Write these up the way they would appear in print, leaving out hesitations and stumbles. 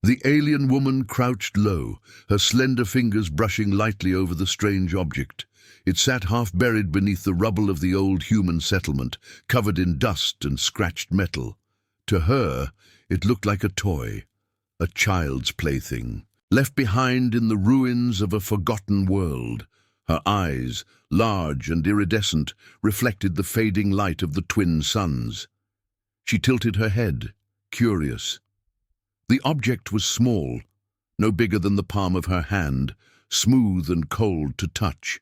The alien woman crouched low, her slender fingers brushing lightly over the strange object. It sat half-buried beneath the rubble of the old human settlement, covered in dust and scratched metal. To her, it looked like a toy, a child's plaything, left behind in the ruins of a forgotten world. Her eyes, large and iridescent, reflected the fading light of the twin suns. She tilted her head, curious. The object was small, no bigger than the palm of her hand, smooth and cold to touch.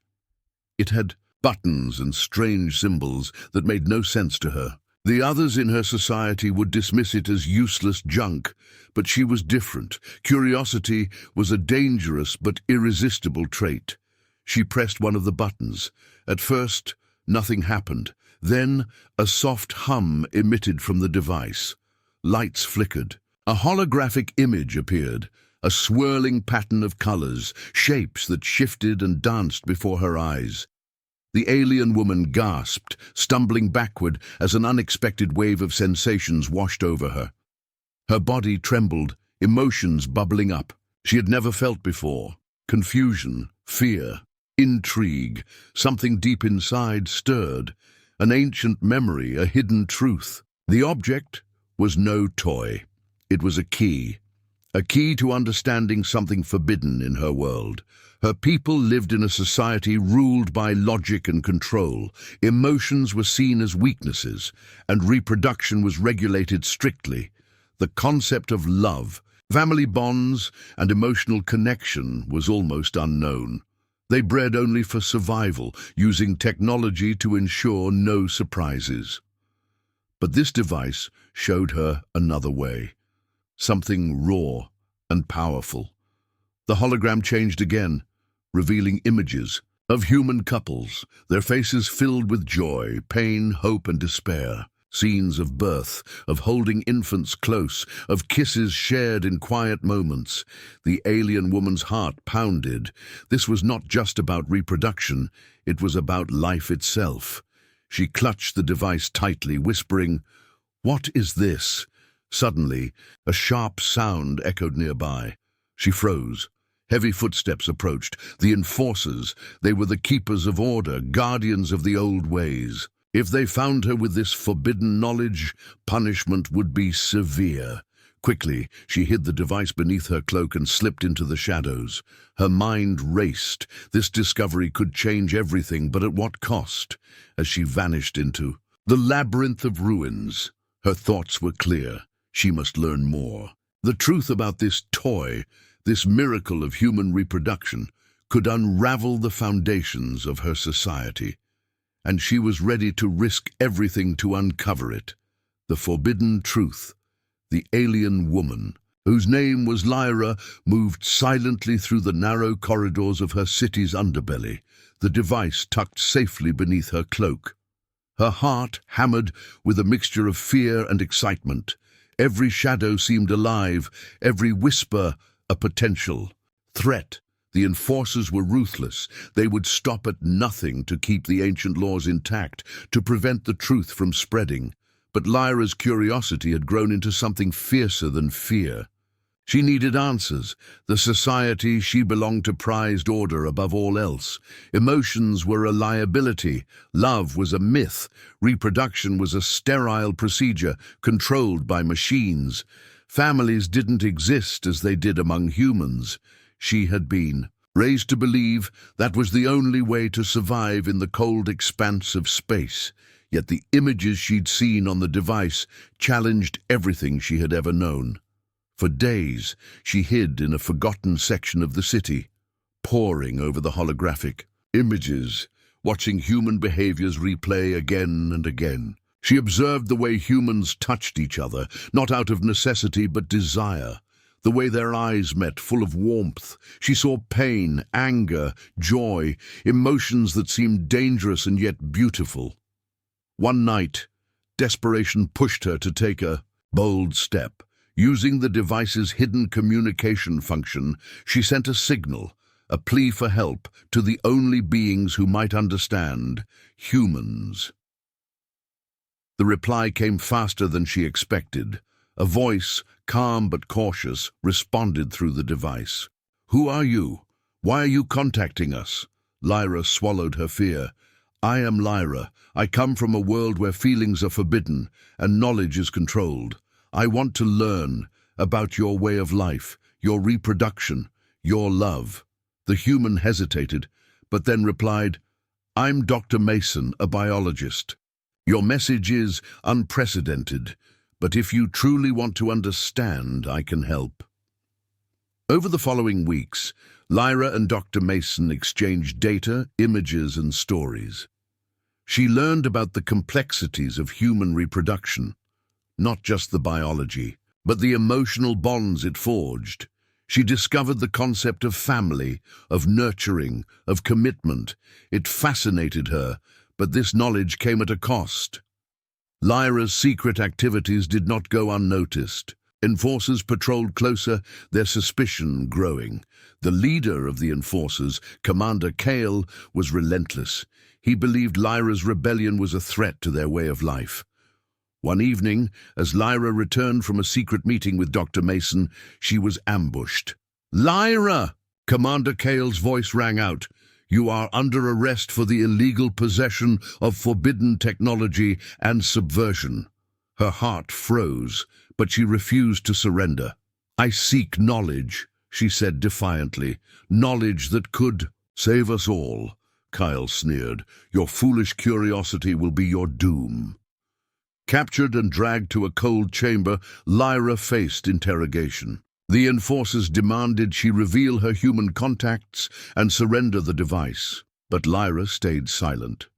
It had buttons and strange symbols that made no sense to her. The others in her society would dismiss it as useless junk, but she was different. Curiosity was a dangerous but irresistible trait. She pressed one of the buttons. At first, nothing happened. Then, a soft hum emitted from the device. Lights flickered. A holographic image appeared, a swirling pattern of colors, shapes that shifted and danced before her eyes. The alien woman gasped, stumbling backward as an unexpected wave of sensations washed over her. Her body trembled, emotions bubbling up. She had never felt before. Confusion, fear, intrigue. Something deep inside stirred. An ancient memory, a hidden truth. The object was no toy. It was a key to understanding something forbidden in her world. Her people lived in a society ruled by logic and control. Emotions were seen as weaknesses, and reproduction was regulated strictly. The concept of love, family bonds, and emotional connection was almost unknown. They bred only for survival, using technology to ensure no surprises. But this device showed her another way. Something raw and powerful. The hologram changed again, revealing images of human couples, their faces filled with joy, pain, hope, and despair. Scenes of birth, of holding infants close, of kisses shared in quiet moments. The alien woman's heart pounded. This was not just about reproduction, it was about life itself. She clutched the device tightly, whispering, "What is this?" Suddenly, a sharp sound echoed nearby. She froze. Heavy footsteps approached. The enforcers, they were the keepers of order, guardians of the old ways. If they found her with this forbidden knowledge, punishment would be severe. Quickly, she hid the device beneath her cloak and slipped into the shadows. Her mind raced. This discovery could change everything, but at what cost? As she vanished into the labyrinth of ruins, her thoughts were clear. She must learn more. The truth about this toy, this miracle of human reproduction, could unravel the foundations of her society. And she was ready to risk everything to uncover it. The forbidden truth. The alien woman, whose name was Lyra, moved silently through the narrow corridors of her city's underbelly, the device tucked safely beneath her cloak. Her heart hammered with a mixture of fear and excitement. Every shadow seemed alive, every whisper a potential threat. The enforcers were ruthless. They would stop at nothing to keep the ancient laws intact, to prevent the truth from spreading. But Lyra's curiosity had grown into something fiercer than fear. She needed answers. The society she belonged to prized order above all else. Emotions were a liability. Love was a myth. Reproduction was a sterile procedure controlled by machines. Families didn't exist as they did among humans. She had been raised to believe that was the only way to survive in the cold expanse of space. Yet the images she'd seen on the device challenged everything she had ever known. For days, she hid in a forgotten section of the city, poring over the holographic images, watching human behaviors replay again and again. She observed the way humans touched each other, not out of necessity but desire. The way their eyes met, full of warmth. She saw pain, anger, joy, emotions that seemed dangerous and yet beautiful. One night, desperation pushed her to take a bold step. Using the device's hidden communication function, she sent a signal, a plea for help, to the only beings who might understand, humans. The reply came faster than she expected. A voice, calm but cautious, responded through the device. "Who are you? Why are you contacting us?" Lyra swallowed her fear. "I am Lyra. I come from a world where feelings are forbidden and knowledge is controlled. I want to learn about your way of life, your reproduction, your love." The human hesitated, but then replied, "I'm Dr. Mason, a biologist. Your message is unprecedented, but if you truly want to understand, I can help." Over the following weeks, Lyra and Dr. Mason exchanged data, images, and stories. She learned about the complexities of human reproduction, not just the biology, but the emotional bonds it forged. She discovered the concept of family, of nurturing, of commitment. It fascinated her, but this knowledge came at a cost. Lyra's secret activities did not go unnoticed. Enforcers patrolled closer, their suspicion growing. The leader of the enforcers, Commander Kale, was relentless. He believed Lyra's rebellion was a threat to their way of life. One evening, as Lyra returned from a secret meeting with Dr. Mason, she was ambushed. "Lyra!" Commander Kale's voice rang out. "You are under arrest for the illegal possession of forbidden technology and subversion." Her heart froze, but she refused to surrender. "I seek knowledge," she said defiantly. "Knowledge that could save us all." Kyle sneered. "Your foolish curiosity will be your doom." Captured and dragged to a cold chamber, Lyra faced interrogation. The enforcers demanded she reveal her human contacts and surrender the device, but Lyra stayed silent.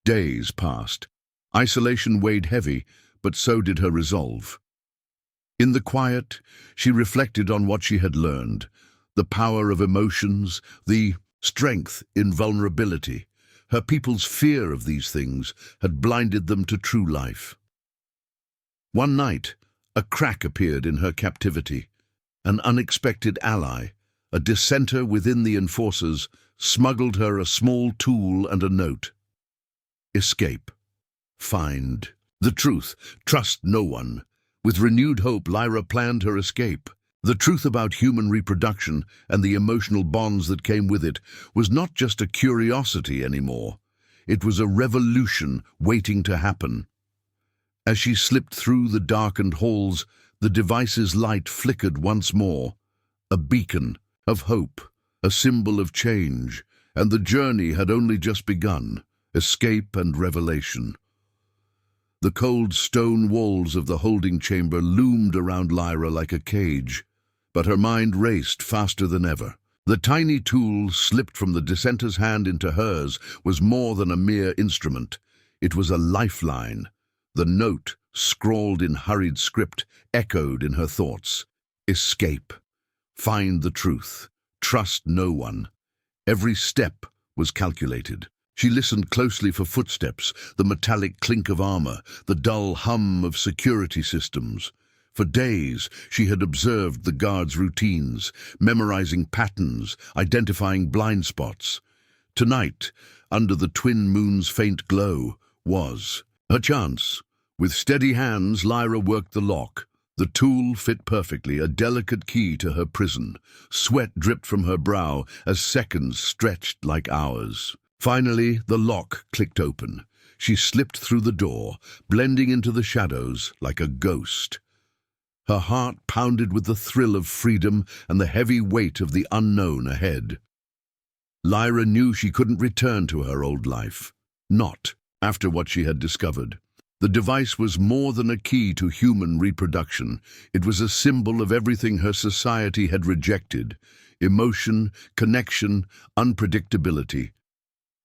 Days passed. Isolation weighed heavy, but so did her resolve. In the quiet, she reflected on what she had learned, the power of emotions, the strength in vulnerability. Her people's fear of these things had blinded them to true life. One night, a crack appeared in her captivity. An unexpected ally, a dissenter within the enforcers, smuggled her a small tool and a note. "Escape. Find the truth. Trust no one." With renewed hope, Lyra planned her escape. The truth about human reproduction and the emotional bonds that came with it was not just a curiosity anymore. It was a revolution waiting to happen. As she slipped through the darkened halls, the device's light flickered once more, a beacon of hope, a symbol of change, and the journey had only just begun, escape and revelation. The cold stone walls of the holding chamber loomed around Lyra like a cage, but her mind raced faster than ever. The tiny tool slipped from the dissenter's hand into hers was more than a mere instrument. It was a lifeline. The note, scrawled in hurried script, echoed in her thoughts. Escape. Find the truth. Trust no one. Every step was calculated. She listened closely for footsteps, the metallic clink of armor, the dull hum of security systems. For days, she had observed the guards' routines, memorizing patterns, identifying blind spots. Tonight, under the twin moon's faint glow, was her chance. With steady hands, Lyra worked the lock. The tool fit perfectly, a delicate key to her prison. Sweat dripped from her brow as seconds stretched like hours. Finally, the lock clicked open. She slipped through the door, blending into the shadows like a ghost. Her heart pounded with the thrill of freedom and the heavy weight of the unknown ahead. Lyra knew she couldn't return to her old life. Not after what she had discovered. The device was more than a key to human reproduction. It was a symbol of everything her society had rejected: emotion, connection, unpredictability.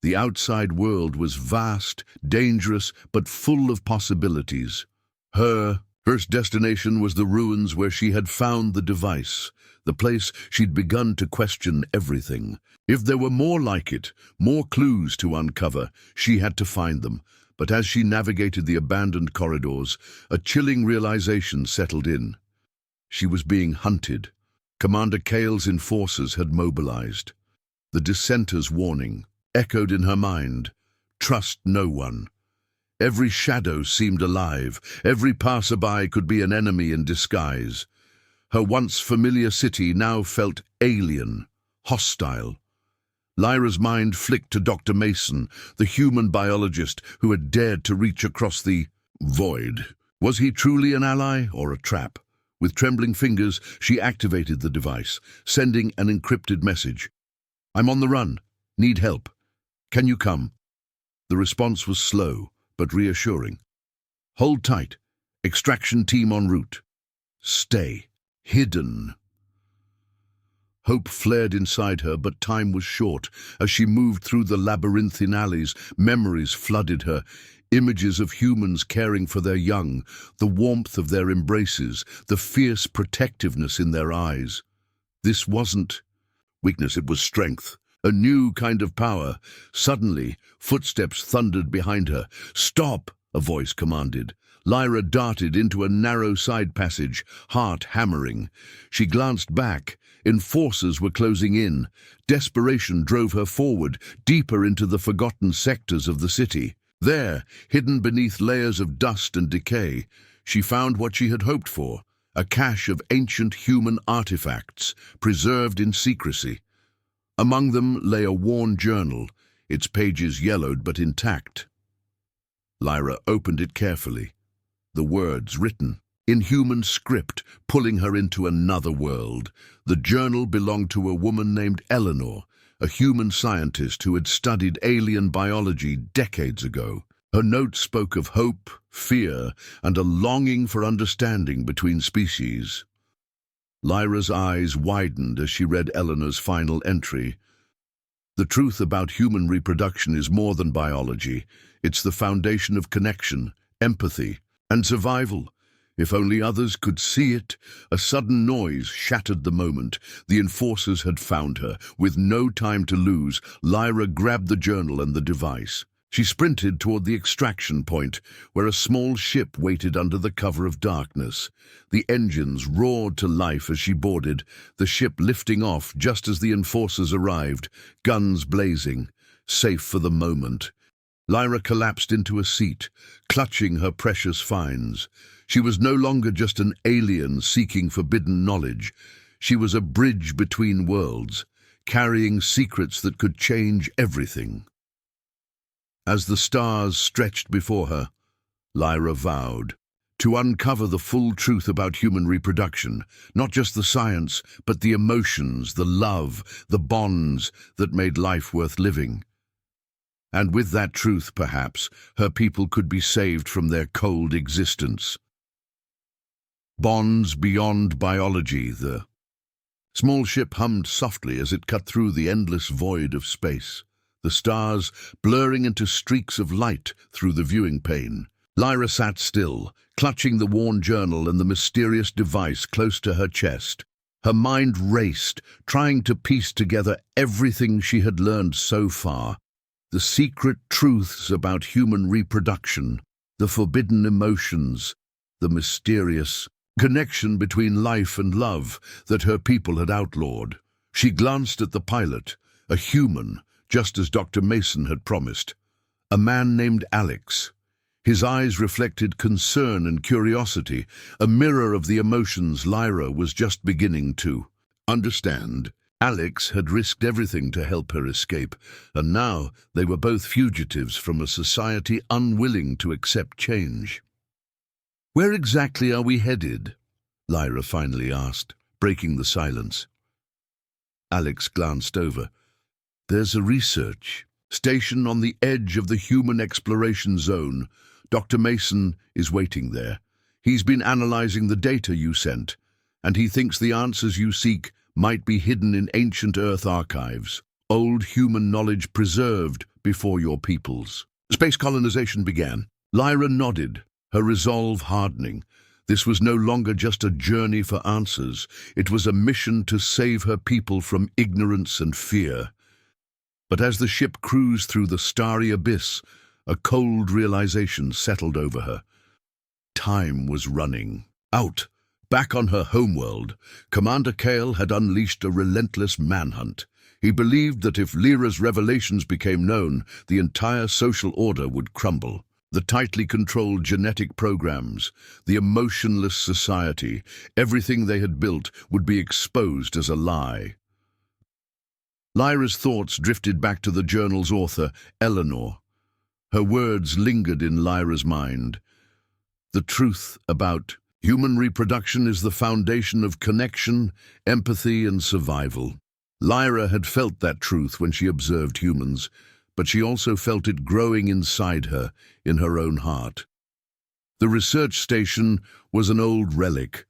The outside world was vast, dangerous, but full of possibilities. Her first destination was the ruins where she had found the device, the place she'd begun to question everything. If there were more like it, more clues to uncover, she had to find them. But as she navigated the abandoned corridors, a chilling realization settled in. She was being hunted. Commander Kale's enforcers had mobilized. The dissenter's warning echoed in her mind: trust no one. Every shadow seemed alive. Every passerby could be an enemy in disguise. Her once familiar city now felt alien, hostile. Lyra's mind flicked to Dr. Mason, the human biologist who had dared to reach across the void. Was he truly an ally or a trap? With trembling fingers, she activated the device, sending an encrypted message. "I'm on the run. Need help. Can you come?" The response was slow, but reassuring. "Hold tight. Extraction team en route. Stay hidden." Hope flared inside her, but time was short. As she moved through the labyrinthine alleys, memories flooded her. Images of humans caring for their young, the warmth of their embraces, the fierce protectiveness in their eyes. This wasn't weakness, it was strength. A new kind of power. Suddenly, footsteps thundered behind her. "Stop!" a voice commanded. Lyra darted into a narrow side passage, heart hammering. She glanced back. Enforcers were closing in. Desperation drove her forward, deeper into the forgotten sectors of the city. There, hidden beneath layers of dust and decay, she found what she had hoped for, a cache of ancient human artifacts, preserved in secrecy. Among them lay a worn journal, its pages yellowed but intact. Lyra opened it carefully. The words written in human script, pulling her into another world. The journal belonged to a woman named Eleanor, a human scientist who had studied alien biology decades ago. Her notes spoke of hope, fear, and a longing for understanding between species. Lyra's eyes widened as she read Eleanor's final entry. "The truth about human reproduction is more than biology. It's the foundation of connection, empathy, and survival. If only others could see it." A sudden noise shattered the moment. The enforcers had found her. With no time to lose, Lyra grabbed the journal and the device. She sprinted toward the extraction point, where a small ship waited under the cover of darkness. The engines roared to life as she boarded, the ship lifting off just as the enforcers arrived, guns blazing. Safe for the moment, Lyra collapsed into a seat, clutching her precious finds. She was no longer just an alien seeking forbidden knowledge. She was a bridge between worlds, carrying secrets that could change everything. As the stars stretched before her, Lyra vowed to uncover the full truth about human reproduction, not just the science, but the emotions, the love, the bonds that made life worth living. And with that truth, perhaps, her people could be saved from their cold existence. Bonds beyond biology. The small ship hummed softly as it cut through the endless void of space, the stars blurring into streaks of light through the viewing pane. Lyra sat still, clutching the worn journal and the mysterious device close to her chest. Her mind raced, trying to piece together everything she had learned so far. The secret truths about human reproduction, the forbidden emotions, the mysterious connection between life and love that her people had outlawed. She glanced at the pilot, a human, just as Dr. Mason had promised, a man named Alex. His eyes reflected concern and curiosity, a mirror of the emotions Lyra was just beginning to understand. Alex had risked everything to help her escape, and now they were both fugitives from a society unwilling to accept change. "Where exactly are we headed?" Lyra finally asked, breaking the silence. Alex glanced over. "There's a research station on the edge of the human exploration zone. Dr. Mason is waiting there. He's been analyzing the data you sent, and he thinks the answers you seek might be hidden in ancient Earth archives, old human knowledge preserved before your peoples." Space colonization began. Lyra nodded, her resolve hardening. This was no longer just a journey for answers. It was a mission to save her people from ignorance and fear. But as the ship cruised through the starry abyss, a cold realization settled over her. Time was running out. Back on her homeworld, Commander Kale had unleashed a relentless manhunt. He believed that if Lyra's revelations became known, the entire social order would crumble. The tightly controlled genetic programs, the emotionless society, everything they had built would be exposed as a lie. Lyra's thoughts drifted back to the journal's author, Eleanor. Her words lingered in Lyra's mind. The truth about human reproduction is the foundation of connection, empathy, and survival. Lyra had felt that truth when she observed humans, but she also felt it growing inside her, in her own heart. The research station was an old relic,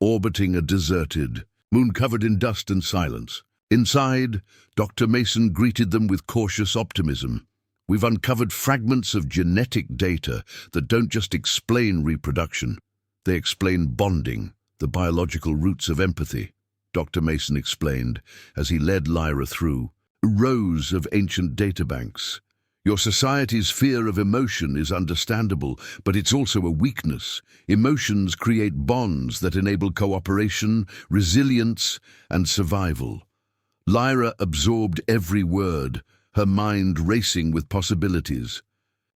orbiting a deserted, moon covered in dust and silence. Inside, Dr. Mason greeted them with cautious optimism. We've uncovered fragments of genetic data that don't just explain reproduction. They explain bonding, the biological roots of empathy, Dr. Mason explained as he led Lyra through rows of ancient databanks. Your society's fear of emotion is understandable, but it's also a weakness. Emotions create bonds that enable cooperation, resilience, and survival. Lyra absorbed every word, her mind racing with possibilities.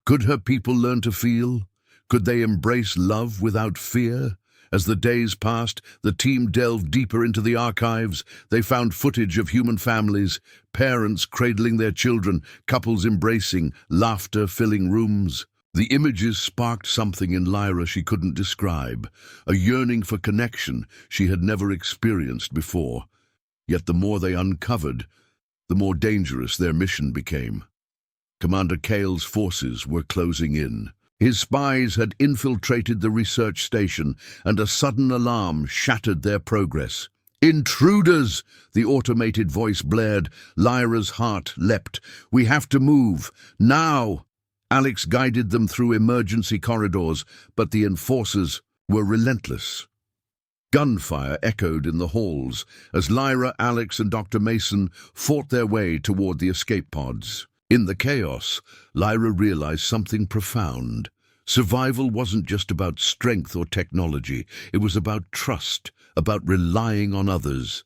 Could her people learn to feel? Could they embrace love without fear? As the days passed, the team delved deeper into the archives. They found footage of human families, parents cradling their children, couples embracing, laughter filling rooms. The images sparked something in Lyra she couldn't describe, a yearning for connection she had never experienced before. Yet the more they uncovered, the more dangerous their mission became. Commander Cale's forces were closing in. His spies had infiltrated the research station, and a sudden alarm shattered their progress. "Intruders!" the automated voice blared. Lyra's heart leapt. "We have to move. Now!" Alex guided them through emergency corridors, but the enforcers were relentless. Gunfire echoed in the halls as Lyra, Alex, and Dr. Mason fought their way toward the escape pods. In the chaos, Lyra realized something profound. Survival wasn't just about strength or technology. It was about trust, about relying on others.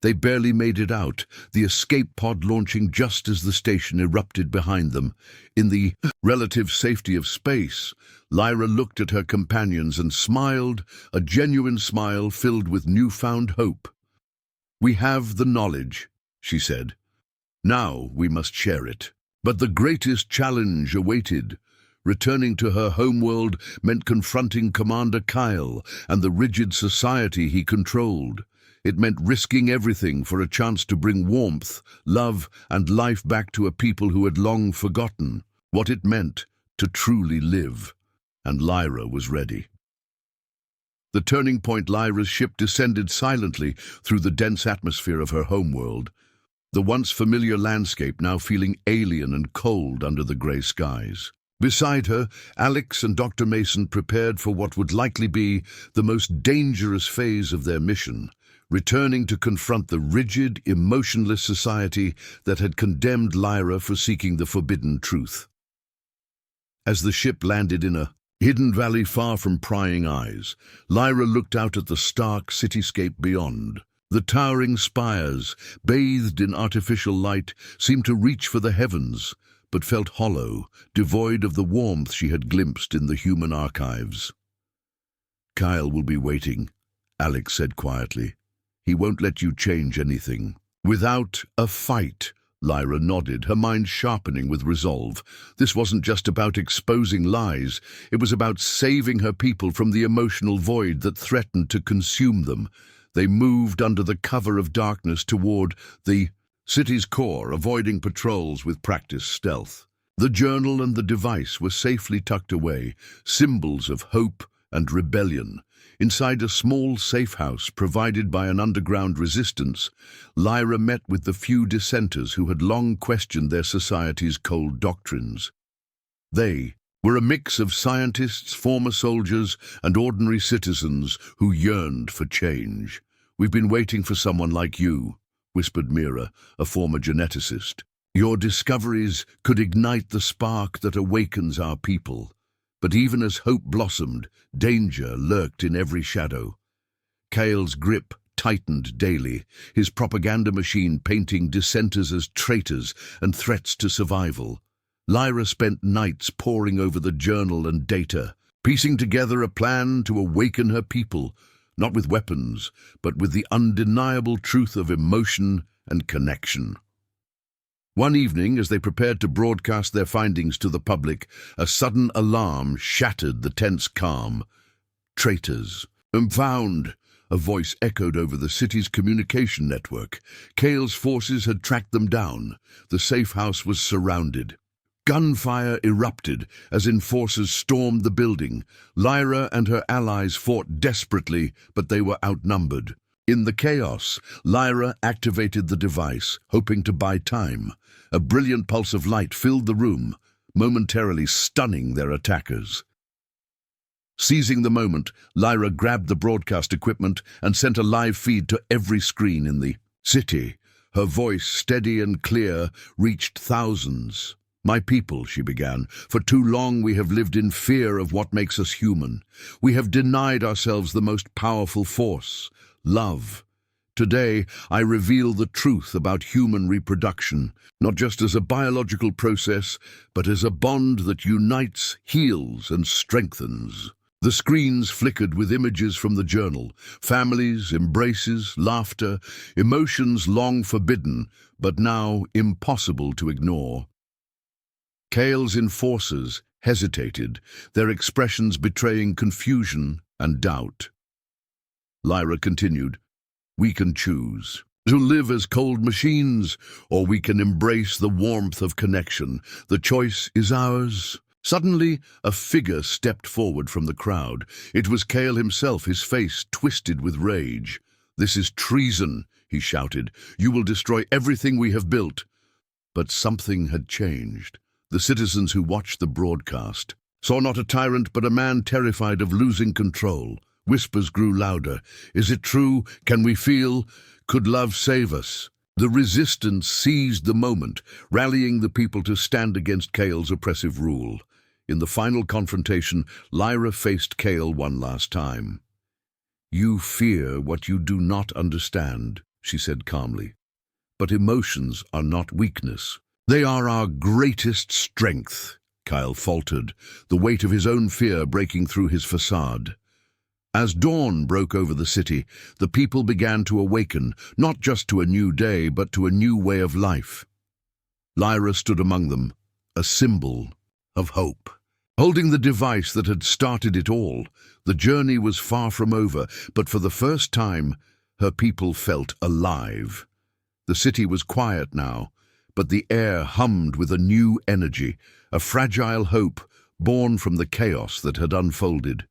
They barely made it out, the escape pod launching just as the station erupted behind them. In the relative safety of space, Lyra looked at her companions and smiled, a genuine smile filled with newfound hope. "We have the knowledge," she said. "Now we must share it." But the greatest challenge awaited. Returning to her homeworld meant confronting Commander Kyle and the rigid society he controlled. It meant risking everything for a chance to bring warmth, love, and life back to a people who had long forgotten what it meant to truly live. And Lyra was ready. The turning point, Lyra's ship descended silently through the dense atmosphere of her homeworld, the once familiar landscape now feeling alien and cold under the grey skies. Beside her, Alex and Dr. Mason prepared for what would likely be the most dangerous phase of their mission, returning to confront the rigid, emotionless society that had condemned Lyra for seeking the forbidden truth. As the ship landed in a hidden valley far from prying eyes, Lyra looked out at the stark cityscape beyond. The towering spires, bathed in artificial light, seemed to reach for the heavens, but felt hollow, devoid of the warmth she had glimpsed in the human archives. "Kyle will be waiting," Alex said quietly. "He won't let you change anything." "Without a fight," Lyra nodded, her mind sharpening with resolve. This wasn't just about exposing lies. It was about saving her people from the emotional void that threatened to consume them. They moved under the cover of darkness toward the city's core, avoiding patrols with practiced stealth. The journal and the device were safely tucked away, symbols of hope and rebellion. Inside a small safe house provided by an underground resistance, Lyra met with the few dissenters who had long questioned their society's cold doctrines. They were a mix of scientists, former soldiers, and ordinary citizens who yearned for change. "We've been waiting for someone like you," whispered Mira, a former geneticist. "Your discoveries could ignite the spark that awakens our people." But even as hope blossomed, danger lurked in every shadow. Cale's grip tightened daily, his propaganda machine painting dissenters as traitors and threats to survival. Lyra spent nights poring over the journal and data, piecing together a plan to awaken her people, not with weapons, but with the undeniable truth of emotion and connection. One evening, as they prepared to broadcast their findings to the public, a sudden alarm shattered the tense calm. "Traitors! Found!" A voice echoed over the city's communication network. Kale's forces had tracked them down. The safe house was surrounded. Gunfire erupted as enforcers stormed the building. Lyra and her allies fought desperately, but they were outnumbered. In the chaos, Lyra activated the device, hoping to buy time. A brilliant pulse of light filled the room, momentarily stunning their attackers. Seizing the moment, Lyra grabbed the broadcast equipment and sent a live feed to every screen in the city. Her voice, steady and clear, reached thousands. "My people," she began, "for too long we have lived in fear of what makes us human. We have denied ourselves the most powerful force, love. Today, I reveal the truth about human reproduction, not just as a biological process, but as a bond that unites, heals, and strengthens." The screens flickered with images from the journal, families, embraces, laughter, emotions long forbidden, but now impossible to ignore. Kale's enforcers hesitated, their expressions betraying confusion and doubt. Lyra continued, "We can choose to live as cold machines, or we can embrace the warmth of connection. The choice is ours." Suddenly, a figure stepped forward from the crowd. It was Kale himself, his face twisted with rage. "This is treason," he shouted. "You will destroy everything we have built." But something had changed. The citizens who watched the broadcast saw not a tyrant but a man terrified of losing control. Whispers grew louder. "Is it true? Can we feel? Could love save us?" The resistance seized the moment, rallying the people to stand against Kale's oppressive rule. In the final confrontation, Lyra faced Kale one last time. "You fear what you do not understand," she said calmly. "But emotions are not weakness. They are our greatest strength," Kyle faltered, the weight of his own fear breaking through his facade. As dawn broke over the city, the people began to awaken, not just to a new day, but to a new way of life. Lyra stood among them, a symbol of hope. Holding the device that had started it all, the journey was far from over, but for the first time, her people felt alive. The city was quiet now, but the air hummed with a new energy, a fragile hope born from the chaos that had unfolded.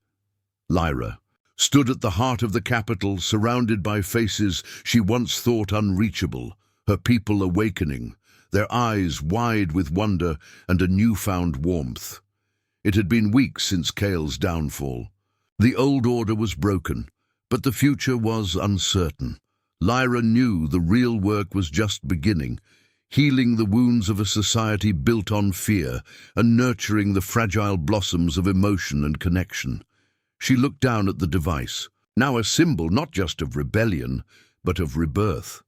Lyra stood at the heart of the capital, surrounded by faces she once thought unreachable, her people awakening, their eyes wide with wonder and a newfound warmth. It had been weeks since Kale's downfall. The old order was broken, but the future was uncertain. Lyra knew the real work was just beginning, healing the wounds of a society built on fear and nurturing the fragile blossoms of emotion and connection. She looked down at the device, now a symbol not just of rebellion, but of rebirth.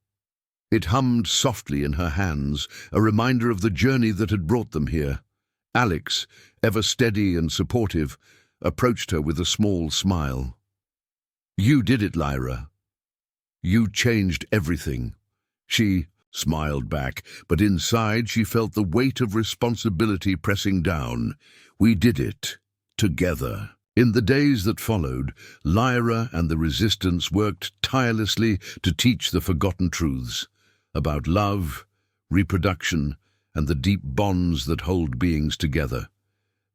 It hummed softly in her hands, a reminder of the journey that had brought them here. Alex, ever steady and supportive, approached her with a small smile. "You did it, Lyra. You changed everything." She smiled back, but inside she felt the weight of responsibility pressing down. "We did it, together." In the days that followed, Lyra and the Resistance worked tirelessly to teach the forgotten truths about love, reproduction, and the deep bonds that hold beings together.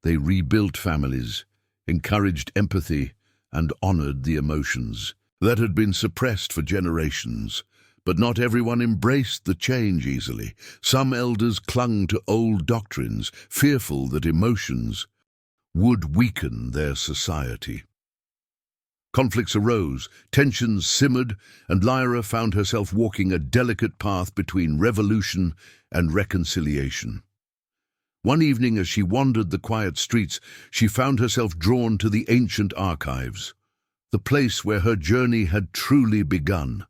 They rebuilt families, encouraged empathy, and honored the emotions that had been suppressed for generations. But not everyone embraced the change easily. Some elders clung to old doctrines, fearful that emotions would weaken their society. Conflicts arose, tensions simmered, and Lyra found herself walking a delicate path between revolution and reconciliation. One evening, as she wandered the quiet streets, she found herself drawn to the ancient archives, the place where her journey had truly begun.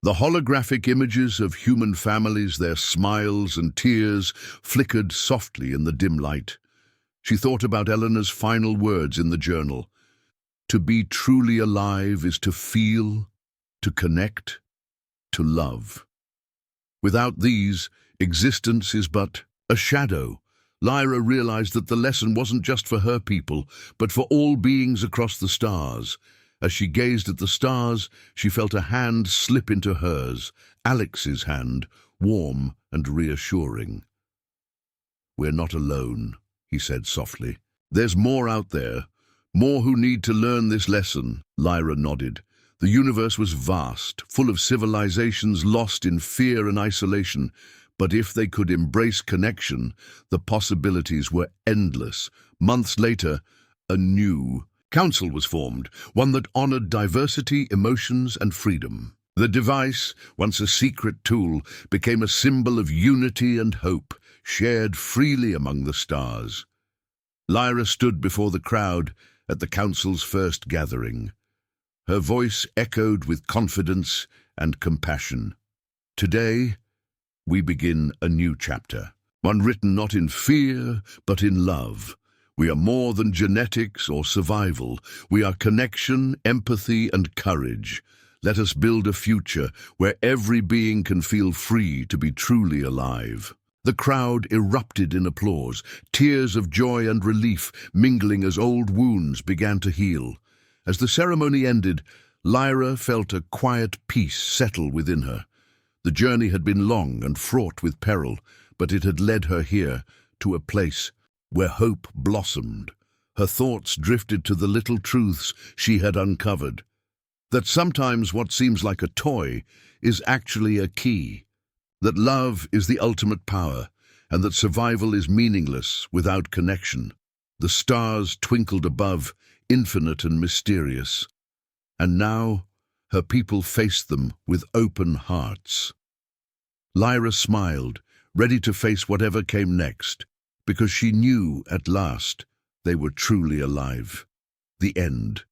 The holographic images of human families, their smiles and tears, flickered softly in the dim light. She thought about Eleanor's final words in the journal. To be truly alive is to feel, to connect, to love. Without these, existence is but a shadow. Lyra realized that the lesson wasn't just for her people, but for all beings across the stars. As she gazed at the stars, she felt a hand slip into hers, Alex's hand, warm and reassuring. "We're not alone," he said softly. "There's more out there, more who need to learn this lesson." Lyra nodded. The universe was vast, full of civilizations lost in fear and isolation, but if they could embrace connection, the possibilities were endless. Months later, a new council was formed, one that honored diversity, emotions, and freedom. The device, once a secret tool, became a symbol of unity and hope, shared freely among the stars. Lyra stood before the crowd at the council's first gathering. Her voice echoed with confidence and compassion. "Today, we begin a new chapter, one written not in fear, but in love. We are more than genetics or survival. We are connection, empathy, and courage. Let us build a future where every being can feel free to be truly alive." The crowd erupted in applause, tears of joy and relief mingling as old wounds began to heal. As the ceremony ended, Lyra felt a quiet peace settle within her. The journey had been long and fraught with peril, but it had led her here, to a place where hope blossomed. Her thoughts drifted to the little truths she had uncovered. That sometimes what seems like a toy is actually a key. That love is the ultimate power, and that survival is meaningless without connection. The stars twinkled above, infinite and mysterious. And now, her people faced them with open hearts. Lyra smiled, ready to face whatever came next, because she knew, at last, they were truly alive. The end.